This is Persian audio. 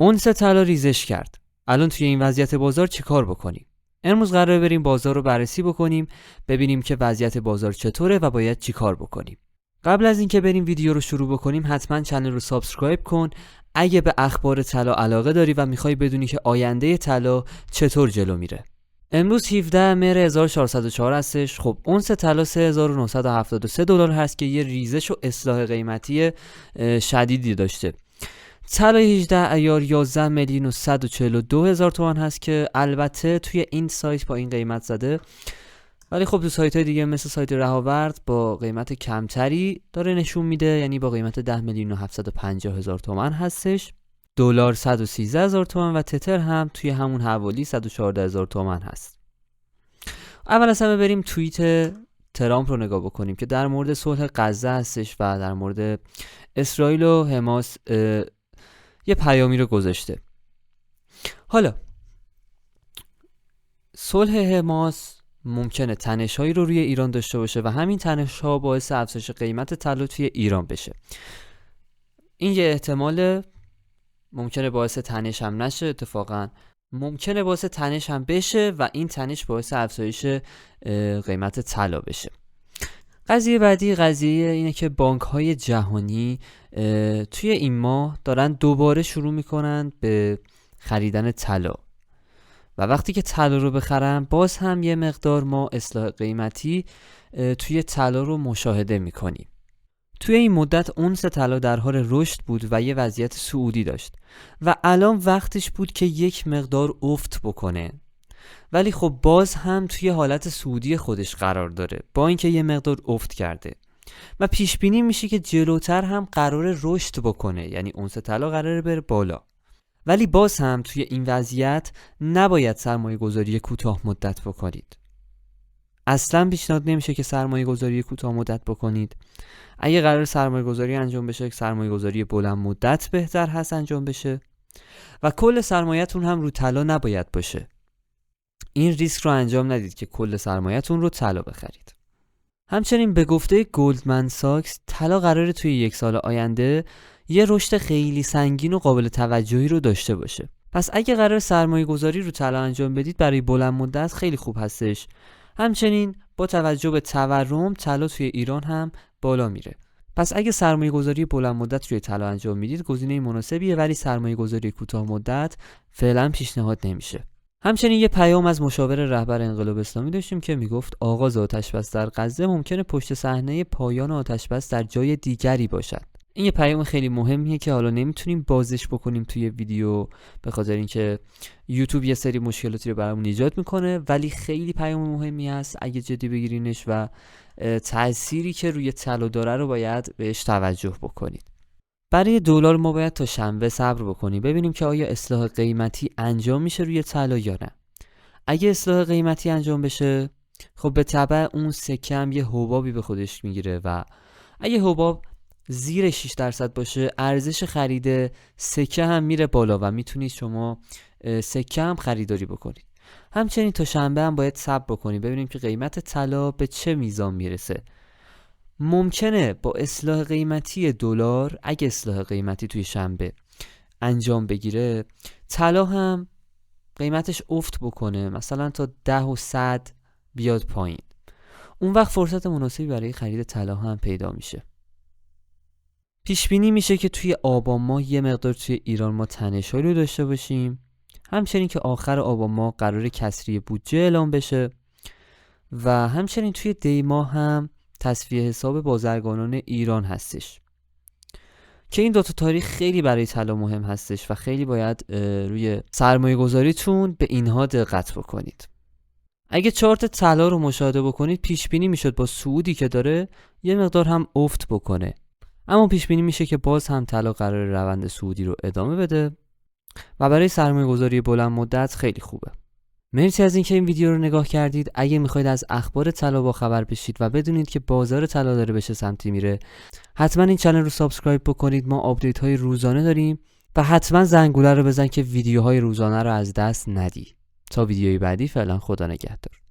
اونس طلا ریزش کرد. الان توی این وضعیت بازار چیکار بکنیم؟ امروز قراره بریم بازار رو بررسی بکنیم، ببینیم که وضعیت بازار چطوره و باید چیکار بکنیم. قبل از اینکه بریم ویدیو رو شروع بکنیم حتما کانال رو سابسکرایب کن. اگه به اخبار طلا علاقه داری و میخوای بدونی که آینده طلا چطور جلو میره. امروز 17 مهر 1404 هستش. خب اونس طلا 3973 دلار هست که یه ریزش و اصلاح قیمتی شدیدی داشته. طلا 18 ایار 11 میلیون و 142 هزار تومان هست که البته توی این سایت با این قیمت زده، ولی خب تو سایت های دیگه مثل سایت رهاورد با قیمت کمتری داره نشون میده، یعنی با قیمت 10 میلیون و 750 هزار تومان هستش. دلار 113 هزار تومان و تتر هم توی همون حوالی 114 هزار تومان هست. اول از همه بریم توییت ترامپ رو نگاه بکنیم که در مورد صلح غزه هستش و در مورد اسرائیل و حماس یه پیامی رو گذاشته. حالا صلح حماس ممکنه تنش‌هایی رو روی ایران داشته باشه و همین تنش‌ها باعث افزایش قیمت طلا توی ایران بشه. این یه احتمال، ممکنه باعث تنش هم نشه، اتفاقا ممکنه باعث تنش هم بشه و این تنش باعث افزایش قیمت طلا بشه. قضیه بعدی اینه که بانک‌های جهانی توی این ماه دارن دوباره شروع میکنن به خریدن طلا و وقتی که طلا رو بخرن باز هم یه مقدار ما اصلاح قیمتی توی طلا رو مشاهده میکنیم. توی این مدت اونس طلا در حال رشد بود و یه وضعیت صعودی داشت و الان وقتش بود که یک مقدار افت بکنه، ولی خب باز هم توی حالت صعودی خودش قرار داره با اینکه یه مقدار افت کرده و پیش بینی میشه که جلوتر هم قراره رشد بکنه، یعنی اونس طلا قراره بره بالا. ولی باز هم توی این وضعیت نباید سرمایه گذاری کوتاه مدت بکنید. اصلا پیشنهاد نمیشه که سرمایه گذاری کوتاه مدت بکنید. اگه قرار سرمایه گذاری انجام بشه، سرمایه گذاری بلند مدت بهتر هست انجام بشه و کل سرمایه‌تون هم رو طلا نباید باشه. این ریسک رو انجام ندید که کل سرمایه‌تون رو طلا بخرید. همچنین به گفته گلدمن ساکس طلا قراره توی یک سال آینده یه رشد خیلی سنگین و قابل توجهی رو داشته باشه. پس اگه قرار سرمایه گذاری رو طلا انجام بدید برای بلند مدت خیلی خوب هستش. همچنین با توجه به تورم طلا توی ایران هم بالا میره. پس اگه سرمایه گذاری بلند مدت روی طلا انجام میدید گزینه مناسبیه، ولی سرمایه گذاری کوتاه مدت فعلا پیشنهاد نمیشه. همچنین یه پیام از مشاور رهبر انقلاب اسلامی داشتیم که میگفت آغاز آتش‌بس در غزه ممکنه پشت صحنه پایان آتش‌بس در جای دیگری باشد. این یه پیام خیلی مهمیه که حالا نمیتونیم بازش بکنیم توی ویدیو به خاطر اینکه یوتیوب یه سری مشکلاتی رو برامون ایجاد میکنه، ولی خیلی پیام مهمی است اگه جدی بگیرینش و تأثیری که روی طلا داره رو باید بهش توجه بکنید. برای دلار ما باید تا شنبه صبر بکنیم ببینیم که آیا اصلاح قیمتی انجام میشه روی طلا یا نه. اگه اصلاح قیمتی انجام بشه خب به تبع اون سکه هم یه حبابی به خودش میگیره و اگه حباب زیر 6% باشه ارزش خرید سکه هم میره بالا و میتونید شما سکه هم خریداری بکنید. همچنین تا شنبه هم باید صبر بکنیم ببینیم که قیمت طلا به چه میزان میرسه. ممکنه با اصلاح قیمتی دلار، اگه اصلاح قیمتی توی شنبه انجام بگیره، طلا هم قیمتش افت بکنه، مثلا تا 10 و 100 بیاد پایین. اون وقت فرصت مناسبی برای خرید طلا هم پیدا میشه. پیش بینی میشه که توی آبان ماه یه مقدار توی ایران ما تنش‌هایی رو داشته باشیم. همچنین که آخر آبان ماه قرار کسری بودجه اعلام بشه و همچنین توی دی ماه هم تصفیه حساب بازرگانان ایران هستش که این 2 تاریخ خیلی برای طلا مهم هستش و خیلی باید روی سرمایه گذاریتون به اینها دقت بکنید. اگه چارت طلا رو مشاهده بکنید پیش بینی میشد با صعودی که داره یه مقدار هم افت بکنه، اما پیش بینی میشه که باز هم طلا قرار روند صعودی رو ادامه بده و برای سرمایه گذاری بلند مدت خیلی خوبه. مرسی از اینکه این ویدیو رو نگاه کردید. اگه میخواید از اخبار طلا با خبر بشید و بدونید که بازار طلا داره به چه سمتی میره، حتما این کانال رو سابسکرایب بکنید. ما آپدیت های روزانه داریم و حتما زنگوله رو بزن که ویدیوهای روزانه رو از دست ندی. تا ویدیوی بعدی فعلا خدا نگهدار.